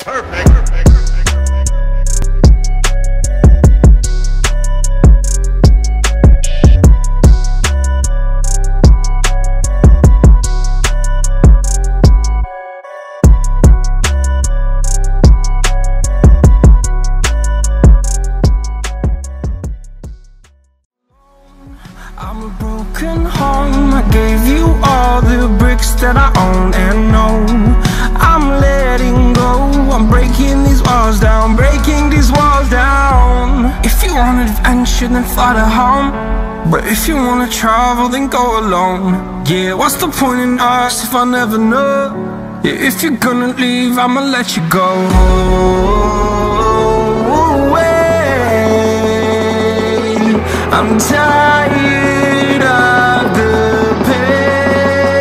I'm a broken home. I gave you all the bricks that I own and know. I'm letting go. I'm breaking these walls down, breaking these walls down. If you want adventure, then fly to home. But if you wanna travel, then go alone. Yeah, what's the point in us if I never know? Yeah, if you're gonna leave, I'ma let you go. I'm tired of the pain.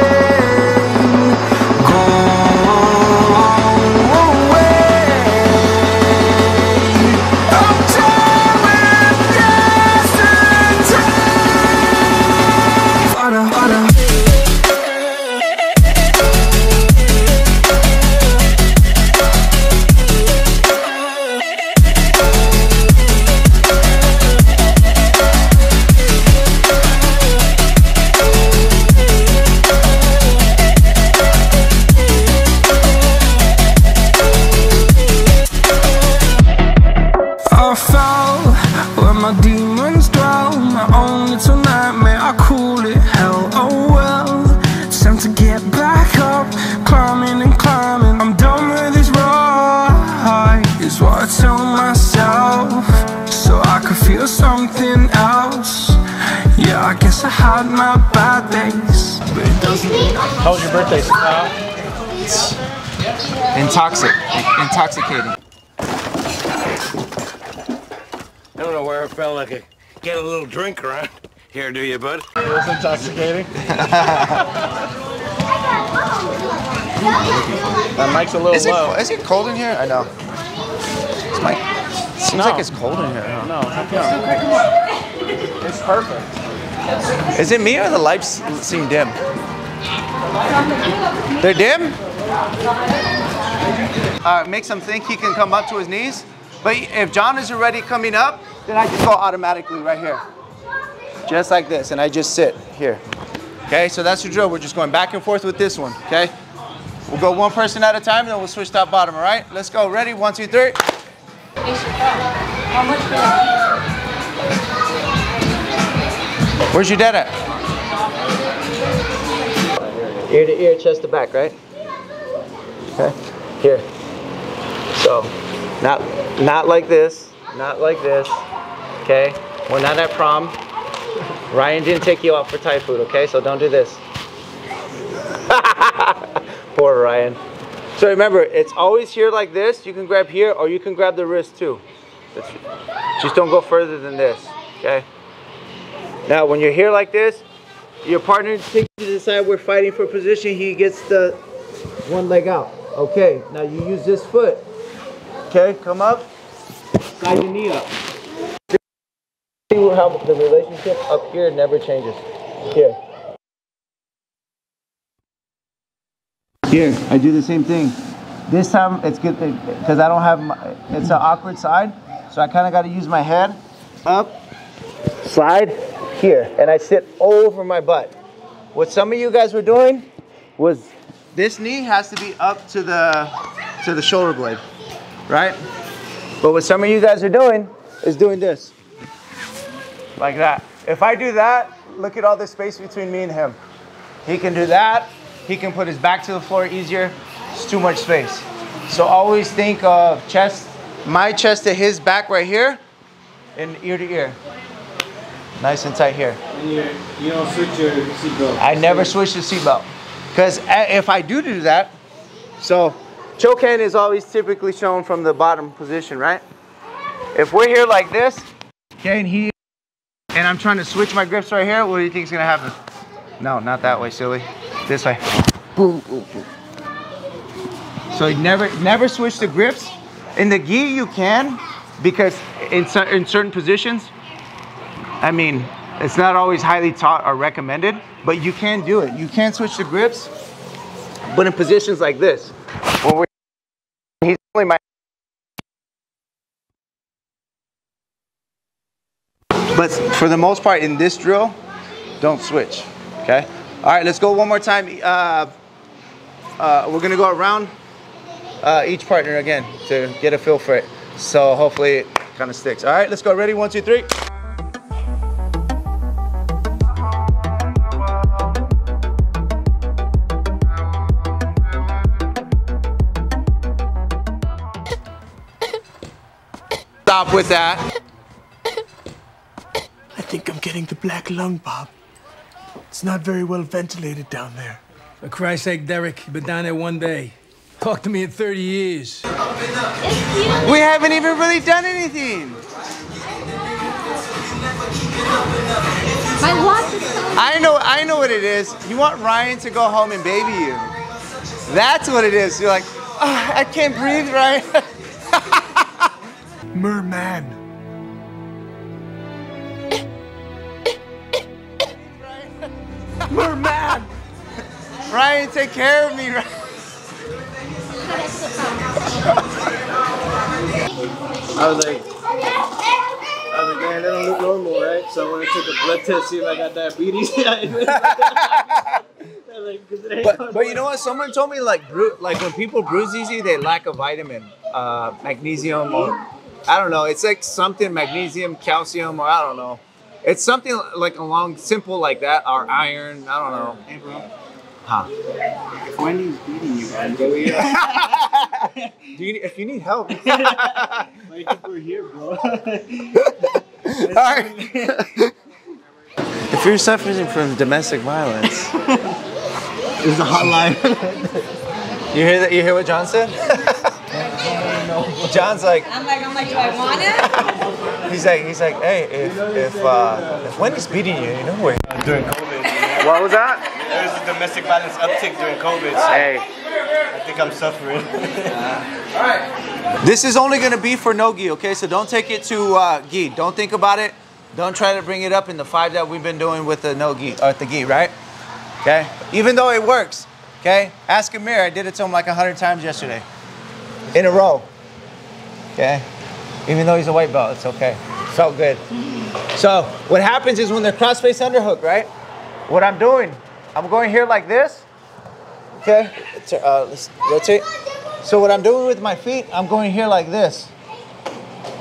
Go away. I'm tired of yesterday. I fell where my demons dwell. My own little nightmare, I call it hell. Oh well, it's time to get back up. Climbing and climbing, I'm done with this ride, is what I tell myself, so I could feel something else. Yeah, I guess I had my bad days, but it doesn't. How was your birthday? It's intoxicating. I don't know where I felt like I get a little drink around here, do you, bud? It was intoxicating. That mic's a little low. Is it cold in here? I know. Seems like it's cold in here. No. It's perfect. Is it me or the lights seem dim? They're dim? Makes him think he can come up to his knees. But if John is already coming up, then I just go automatically right here. Just like this, and I just sit here. Okay, so that's the drill. We're just going back and forth with this one, okay? We'll go one person at a time, then we'll switch top bottom, all right? Let's go, ready? 1, 2, 3. How much for that? Where's your dad at? Ear to ear, chest to back, right? Okay, here. So, not like this, not like this, okay? We're not at prom. Ryan didn't take you out for Thai food, okay? So don't do this. Poor Ryan. So remember, it's always here like this. You can grab here or you can grab the wrist too. Just don't go further than this, okay? Now, when you're here like this, your partner takes you to the side. We're fighting for position. He gets the one leg out. Okay, now you use this foot. Okay, come up, slide your knee up. See how the relationship up here never changes. Here. Here, I do the same thing. This time it's good because I don't have it's an awkward side, so I kind of got to use my head up, slide here, and I sit over my butt. What some of you guys were doing was this knee has to be up to the shoulder blade. Right? But what some of you guys are doing is doing this. Like that. If I do that, look at all the space between me and him. He can do that. He can put his back to the floor easier. It's too much space. So always think of chest, my chest to his back right here, and ear to ear. Nice and tight here. And you don't switch your seatbelt? I never switch the seatbelt. Because if I do that, so choke hand is always typically shown from the bottom position, right? If we're here like this, okay, and I'm trying to switch my grips right here, what do you think is gonna happen? No, not that way, silly. This way. Boom, boom, boom. So you never switch the grips. In the gi you can, because in certain positions, I mean, it's not always highly taught or recommended, but you can do it. You can switch the grips, but in positions like this, when only my. But for the most part in this drill, don't switch, okay? All right, let's go one more time. We're gonna go around each partner again to get a feel for it. So hopefully it kind of sticks. All right, let's go. Ready? 1, 2, 3. Stop with that. I think I'm getting the black lung, Bob. It's not very well ventilated down there. For Christ's sake, Derek, you've been down there one day. Talk to me in 30 years. We haven't even really done anything. I know what it is. You want Ryan to go home and baby you. That's what it is. You're like, oh, I can't breathe, Ryan. Merman. Merman. Ryan, take care of me, Ryan. I was like, man, that don't look normal, right? So I went and took a blood test, see if I got diabetes. But you know what? Someone told me like when people bruise easy, they lack a vitamin, magnesium, or I don't know. It's like something magnesium, calcium, or I don't know. It's something like along simple like that, or iron. I don't know. Hey, bro. Huh? If Wendy's beating you, man, go here. If you need help. Why do you think we're here, bro? Alright. If you're suffering from domestic violence, There's a hotline. you hear that? You hear what John said? John's like, I'm like, do I want it? he's like, hey, if Wendy's beating you, you know where. During COVID. What was that? There was a domestic violence uptick during COVID. So Hey. I think I'm suffering. This is only gonna be for no gi, okay? So don't take it to gi. Don't think about it. Don't try to bring it up in the 5 that we've been doing with the no gi, or the gi, right? Okay? Even though it works, okay? Ask Amir, I did it to him like 100 times yesterday. In a row, okay? Even though he's a white belt, it's okay. Felt good. So what happens is when they're cross-face underhook, right? What I'm doing, I'm going here like this, okay? Let's rotate. So what I'm doing with my feet, I'm going here like this,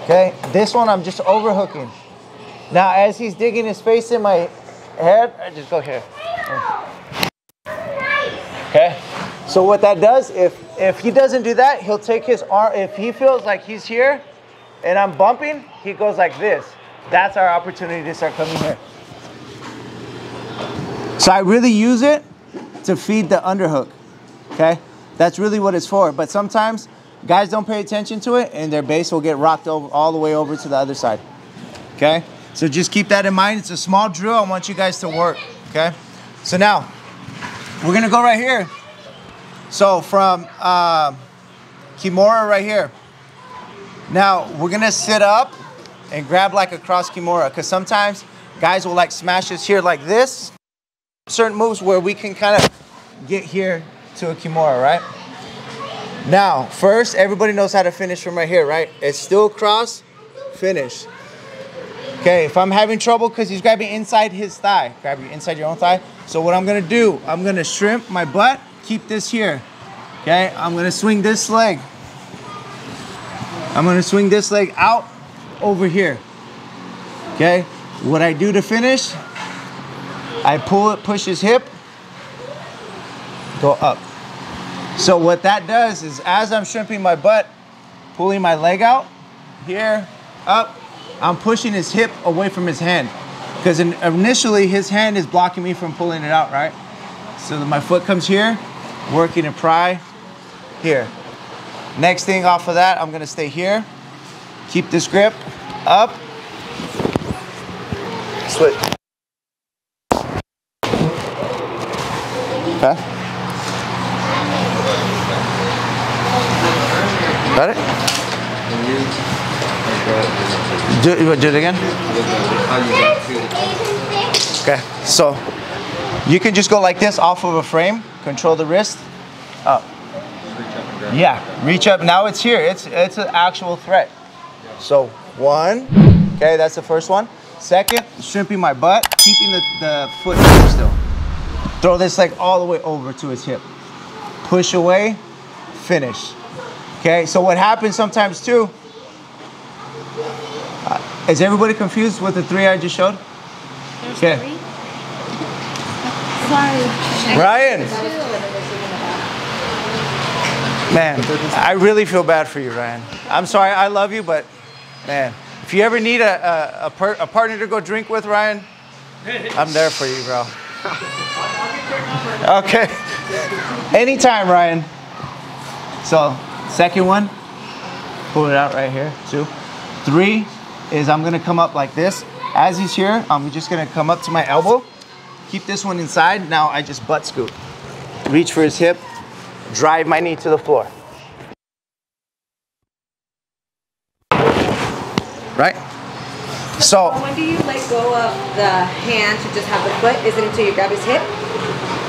okay? This one, I'm just overhooking. Now, as he's digging his face in my head, I just go here. Okay? So what that does, if he doesn't do that, he'll take his arm, if he feels like he's here and I'm bumping, he goes like this. That's our opportunity to start coming here. So I really use it to feed the underhook, okay? That's really what it's for. But sometimes guys don't pay attention to it and their base will get rocked over all the way over to the other side, okay? So just keep that in mind. It's a small drill. I want you guys to work, okay? So now, we're gonna go right here. So from Kimura right here. Now, we're gonna sit up and grab like a cross Kimura, because sometimes guys will like smash us here like this. Certain moves where we can kind of get here to a Kimura, right? Now, first, everybody knows how to finish from right here, right? It's still cross, finish. Okay, if I'm having trouble because he's grabbing inside his thigh, grab your inside your own thigh. So what I'm gonna do, I'm gonna shrimp my butt, keep this here. Okay, I'm gonna swing this leg. I'm gonna swing this leg out over here. Okay, what I do to finish, I pull it, push his hip, go up. So what that does is as I'm shrimping my butt, pulling my leg out, here, up, I'm pushing his hip away from his hand. Because initially his hand is blocking me from pulling it out, right? So my foot comes here, working a pry, here. Next thing off of that, I'm gonna stay here, keep this grip, up, switch. Okay. Got it? Do it again? Okay, so you can just go like this off of a frame, control the wrist, up. Yeah, reach up. Now it's here. It's an actual threat. So 1, okay, that's the first one. Second, shrimping my butt, keeping the foot here still. Throw this leg all the way over to his hip. Push away, finish. Okay, so what happens sometimes too, is everybody confused with the 3 I just showed? Okay. Sorry. Ryan. Man, I really feel bad for you, Ryan. I'm sorry, I love you, but man, if you ever need a partner to go drink with, Ryan, I'm there for you, bro. Okay. Anytime, Ryan. So, second one, pull it out right here, 2. 3 is I'm gonna come up like this. As he's here, I'm just gonna come up to my elbow, keep this one inside. Now I just butt scoot. Reach for his hip, drive my knee to the floor. Right? So. When do you let go of the hand to just have the foot? Is it until you grab his hip?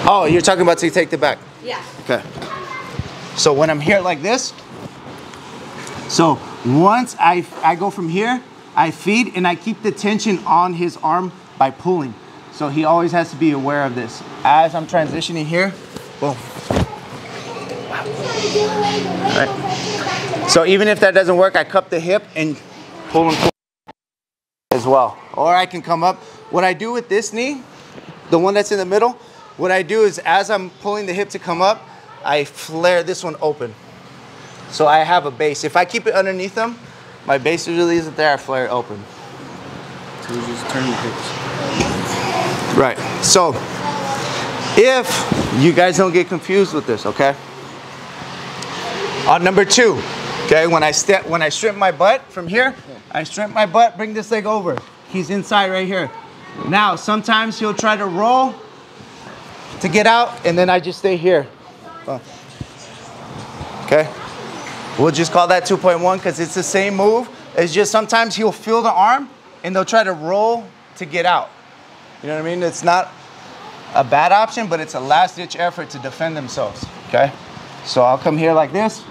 Oh, you're talking about to take the back? Yeah. Okay. So when I'm here like this, so once I go from here, I feed and I keep the tension on his arm by pulling. So he always has to be aware of this. As I'm transitioning here, boom. All right. So even if that doesn't work, I cup the hip and pull and pull as well. Or I can come up. What I do with this knee, the one that's in the middle, what I do is as I'm pulling the hip to come up, I flare this one open. So I have a base. If I keep it underneath them, my base usually isn't there, I flare it open. So you just turn the hips. Right. So if you guys don't get confused with this, okay? On number 2, okay, when I shrimp my butt from here, I shrimp my butt, bring this leg over. He's inside right here. Now, sometimes he'll try to roll to get out, and then I just stay here. Okay? We'll just call that 2.1 because it's the same move. It's just sometimes he'll feel the arm, and they'll try to roll to get out. You know what I mean? It's not a bad option, but it's a last-ditch effort to defend themselves, okay? So I'll come here like this.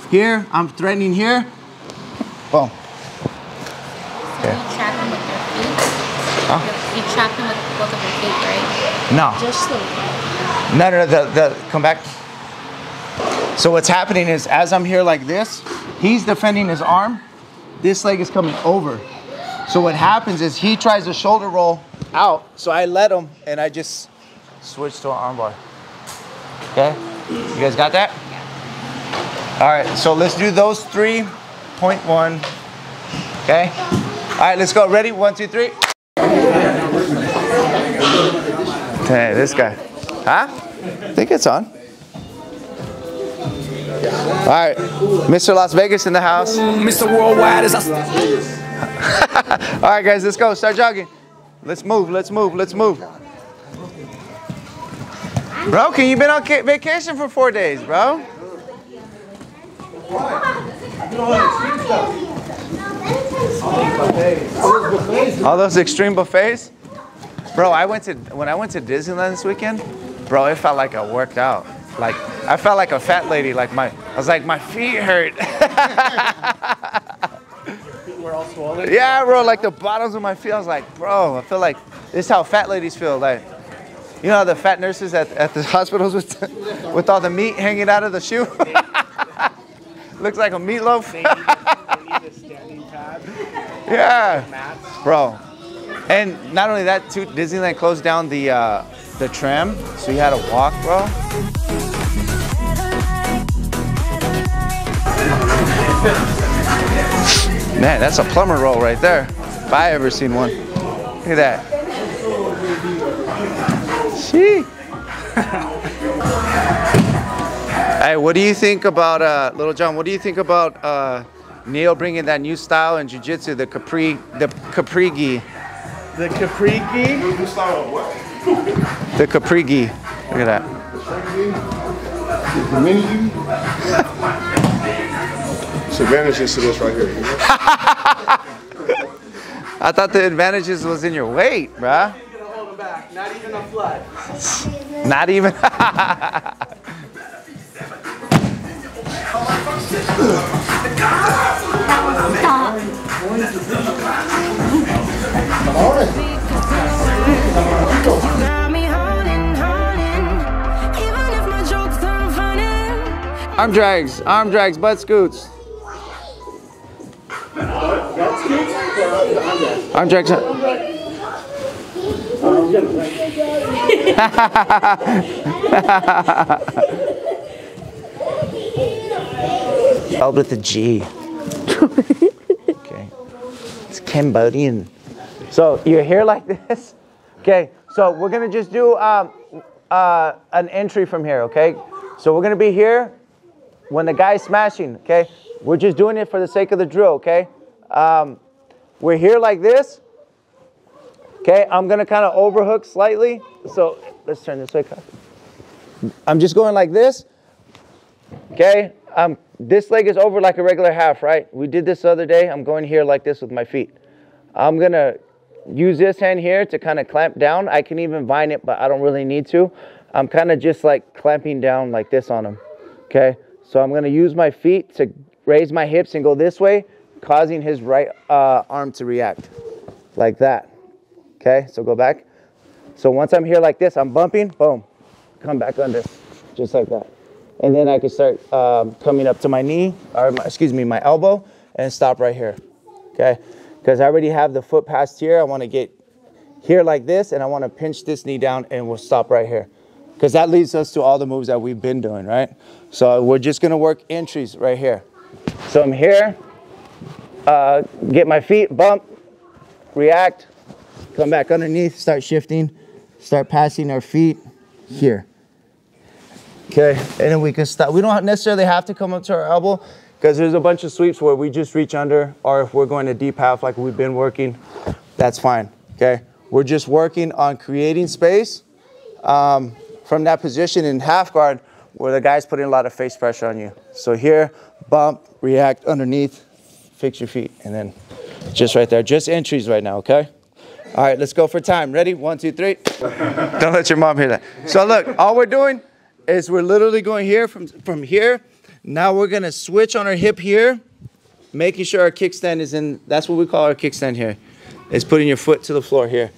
Here, I'm threatening here. Boom. Okay. You trap him with your feet? Huh? You trap him with both of your feet, right? No. Just slowly. No, come back. So what's happening is as I'm here like this, he's defending his arm. This leg is coming over. So what happens is he tries to shoulder roll out. So I let him and I just switch to an arm bar. Okay? You guys got that? All right, so let's do those 3.1. Okay? All right, let's go. Ready? 1, 2, 3. Hey, this guy. Huh? I think it's on. All right, Mr. Las Vegas in the house. Mr. Worldwide is All right, guys, let's go. Start jogging. Let's move, let's move, let's move. Bro, you been on vacation for 4 days, bro? All those extreme buffets? Bro, when I went to Disneyland this weekend, bro, it felt like I worked out. Like, I felt like a fat lady. Like I was like, my feet hurt. Feet were all swollen? Yeah, bro, like the bottoms of my feet. I was like, bro, I feel like this is how fat ladies feel. Like, you know how the fat nurses at the hospitals with all the meat hanging out of the shoe? Looks like a meatloaf. They need a standing pad. Yeah, bro. And not only that, too, Disneyland closed down the tram, so you had to walk, bro. Man, that's a plumber roll right there, if I ever seen one. Look at that. Shee. Hey, what do you think about, Little John, what do you think about Neil bringing that new style in jiu-jitsu, the Capri gi? The Capri gi? New style of what? The Capri gi. Look at that. The mini gi? There's advantages to this right here. You know? I thought the advantages was in your weight, bruh. You're gonna hold them back. Not even a flood. Not even. Arm drags, butt scoots. Arm drags. Spelled with a G. Okay. It's Cambodian. So you're here like this. Okay. So we're gonna just do an entry from here. Okay. So we're gonna be here when the guy's smashing. Okay. We're just doing it for the sake of the drill. Okay. We're here like this. Okay, I'm gonna kind of overhook slightly. So let's turn this way. I'm just going like this. Okay, this leg is over like a regular half, right? We did this the other day. I'm going here like this with my feet. I'm gonna use this hand here to kind of clamp down. I can even vine it, but I don't really need to. I'm kind of just like clamping down like this on him. Okay, so I'm gonna use my feet to raise my hips and go this way, causing his right arm to react like that. Okay, so go back. So once I'm here like this, I'm bumping, boom, come back under, just like that. And then I can start coming up to my knee, or my elbow, and stop right here. Okay, because I already have the foot past here. I want to get here like this, and I want to pinch this knee down, and we'll stop right here. Because that leads us to all the moves that we've been doing, right? So we're just gonna work entries right here. So I'm here, get my feet, bump, react, come back underneath, start shifting, start passing our feet here. Okay, and then we can stop. We don't necessarily have to come up to our elbow because there's a bunch of sweeps where we just reach under, or if we're going to deep half like we've been working, that's fine, okay? We're just working on creating space from that position in half guard where the guy's putting a lot of face pressure on you. So here, bump, react underneath, fix your feet, and then just right there. Just entries right now, okay? All right, let's go for time. Ready? 1, 2, 3. Don't let your mom hear that. So look, all we're doing is we're literally going here from here. Now we're gonna switch on our hip here, making sure our kickstand is in, that's what we call our kickstand here. It's putting your foot to the floor here,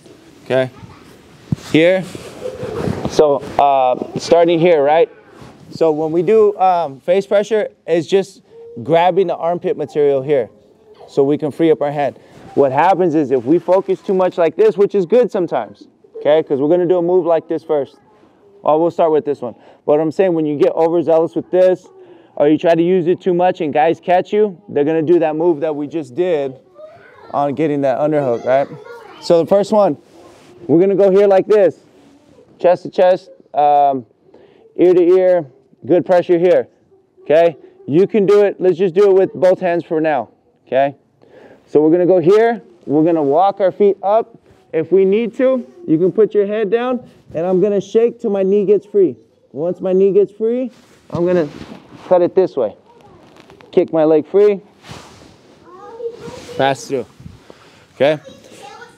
okay? Here, so starting here, right? So when we do face pressure, it's just grabbing the armpit material here so we can free up our hand. What happens is if we focus too much like this, which is good sometimes, okay? Because we're going to do a move like this first. Well, we'll start with this one. But I'm saying when you get overzealous with this, or you try to use it too much and guys catch you, they're going to do that move that we just did on getting that underhook, right? So the first one, we're going to go here like this. Chest to chest, ear to ear, good pressure here, okay? You can do it. Let's just do it with both hands for now, okay? So we're gonna go here, we're gonna walk our feet up. If we need to, you can put your head down, and I'm gonna shake till my knee gets free. Once my knee gets free, I'm gonna cut it this way. Kick my leg free, pass through, okay?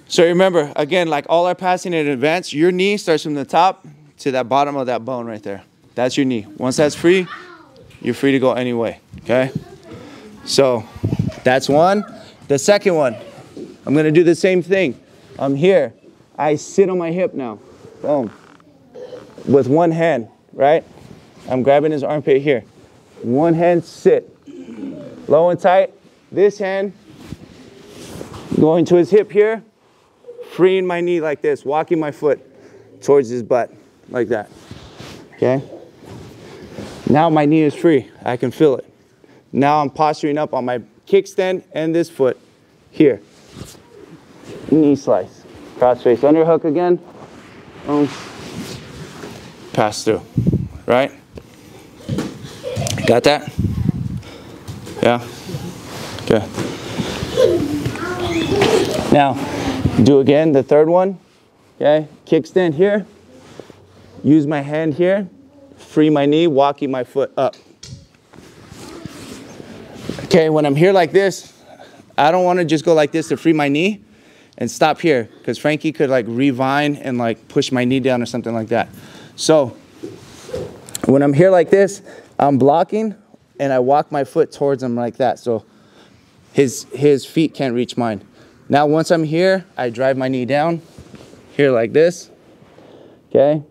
So remember, again, like all our passing in advance, your knee starts from the top to that bottom of that bone right there. That's your knee. Once that's free, you're free to go any way, okay? So that's one. The second one, I'm gonna do the same thing. I'm here, I sit on my hip now, boom. With one hand, right? I'm grabbing his armpit here. One hand, sit. Low and tight, this hand, going to his hip here, freeing my knee like this, walking my foot towards his butt, like that, okay? Now my knee is free, I can feel it. Now I'm posturing up on my kickstand and this foot here. Knee slice. Cross face underhook again. Boom. Pass through. Right? Got that? Yeah? Okay. Now, do again the third one. Okay? Kickstand here. Use my hand here. Free my knee, walking my foot up. Okay, when I'm here like this, I don't want to just go like this to free my knee and stop here, because Frankie could like revine and like push my knee down or something like that. So when I'm here like this, I'm blocking and I walk my foot towards him like that. So his feet can't reach mine. Now, once I'm here, I drive my knee down here like this. Okay.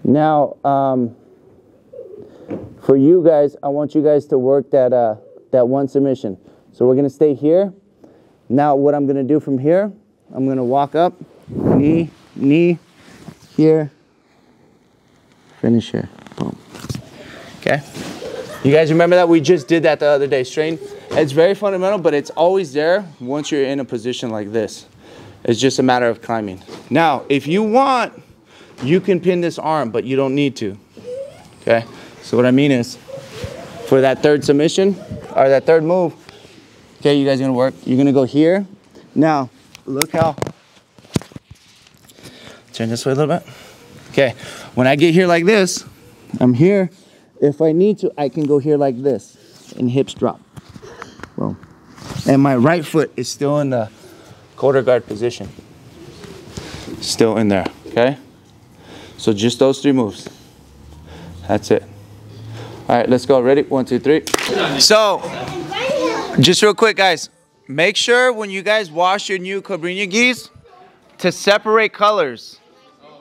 Now, for you guys, I want you guys to work that one submission. So we're gonna stay here. Now, what I'm gonna do from here, I'm gonna walk up, knee, here, finish here. Boom. Okay. You guys remember that? We just did that the other day. Straighten. It's very fundamental, but it's always there once you're in a position like this. It's just a matter of climbing. Now, if you want, you can pin this arm, but you don't need to. Okay? So what I mean is, for that third submission, or that third move, okay, you guys are gonna work. You're gonna go here. Now, look how, turn this way a little bit. Okay, when I get here like this, I'm here. If I need to, I can go here like this, and hips drop. Boom. And my right foot is still in the quarter guard position. Still in there, okay? So just those 3 moves. That's it. All right, let's go. Ready? 1, 2, 3. So, just real quick, guys. Make sure when you guys wash your new Cobrinha gis to separate colors.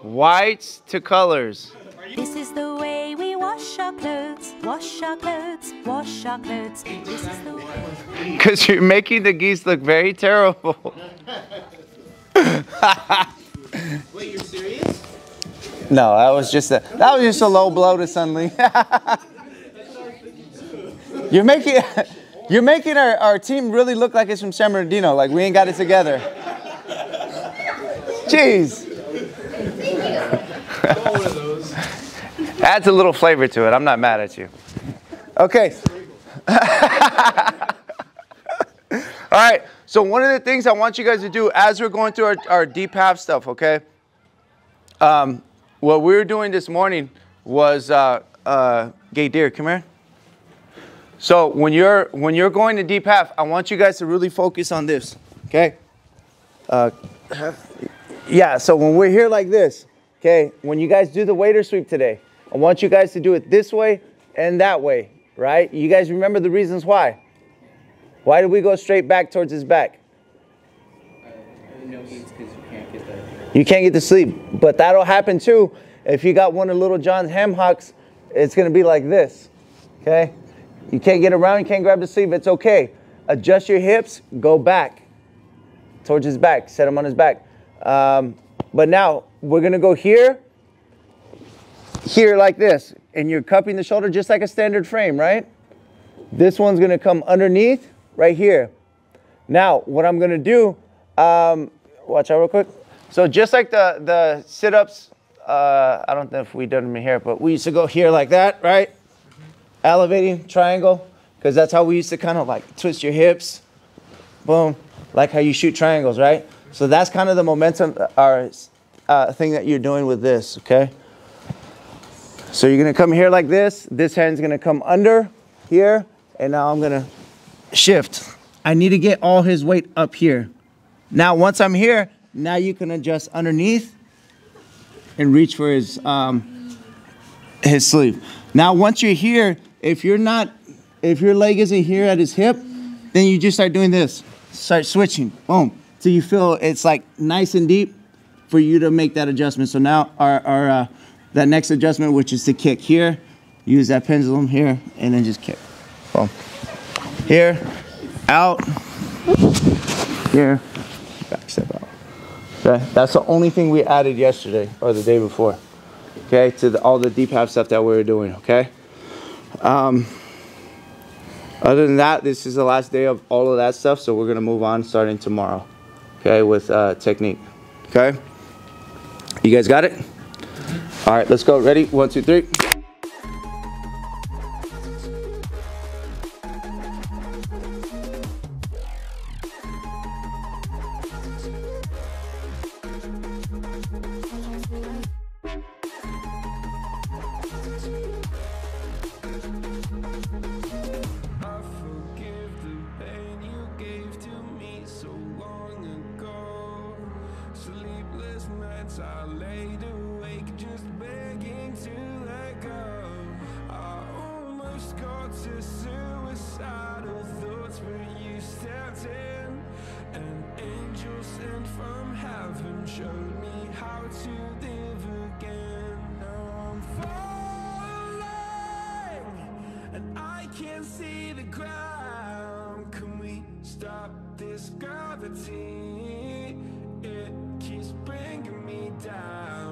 Whites to colors. This is the way we wash our clothes, wash our clothes, wash our clothes. This is the way. Because you're making the geese look very terrible. Wait, you're serious? No, that was just a low blow to Sunli. You're making our team really look like it's from San Bernardino, like we ain't got it together. Jeez. Adds a little flavor to it. I'm not mad at you. Okay. All right. So one of the things I want you guys to do as we're going through our deep half stuff, okay? What we were doing this morning was, Gay Deer, come here. So when you're going to deep half, I want you guys to really focus on this, okay? Yeah, so when we're here like this, okay, when you guys do the waiter sweep today, I want you guys to do it this way and that way, right? You guys remember the reasons why? Why did we go straight back towards his back? You can't get to sleep, but that'll happen too. If you got one of Little John's ham hocks, it's gonna be like this, okay? You can't get around, you can't grab the sleeve, it's okay. Adjust your hips, go back towards his back, set him on his back. But now, we're gonna go here like this, and you're cupping the shoulder just like a standard frame, right? This one's gonna come underneath, right here. Now, what I'm gonna do, watch out real quick. So just like the sit-ups, I don't know if we done them here, but we used to go here like that, right? Elevating, triangle, because that's how we used to kind of like twist your hips, boom, like how you shoot triangles, right? So that's kind of the momentum, thing that you're doing with this, okay? So you're gonna come here like this hand's gonna come under here, and now I'm gonna shift. I need to get all his weight up here. Now, once I'm here, now you can adjust underneath and reach for his sleeve. Now, once you're here, if your leg isn't here at his hip, then you just start doing this. Start switching, boom. So you feel it's like nice and deep for you to make that adjustment. So now that next adjustment, which is to kick here, use that pendulum here, and then just kick. Boom. Here, out, here, back step out. Okay, that's the only thing we added yesterday or the day before. Okay, to all the deep half stuff that we were doing. Okay. Other than that, this is the last day of all of that stuff, so we're gonna move on starting tomorrow. Okay, with technique. Okay. You guys got it? All right, let's go. Ready? 1, 2, 3. I laid awake just begging to let go to suicidal thoughts, but you stepped in. An angel sent from heaven showed me how to live again. Now I'm falling and I can't see the ground. Can we stop this gravity? It keeps bringing me down.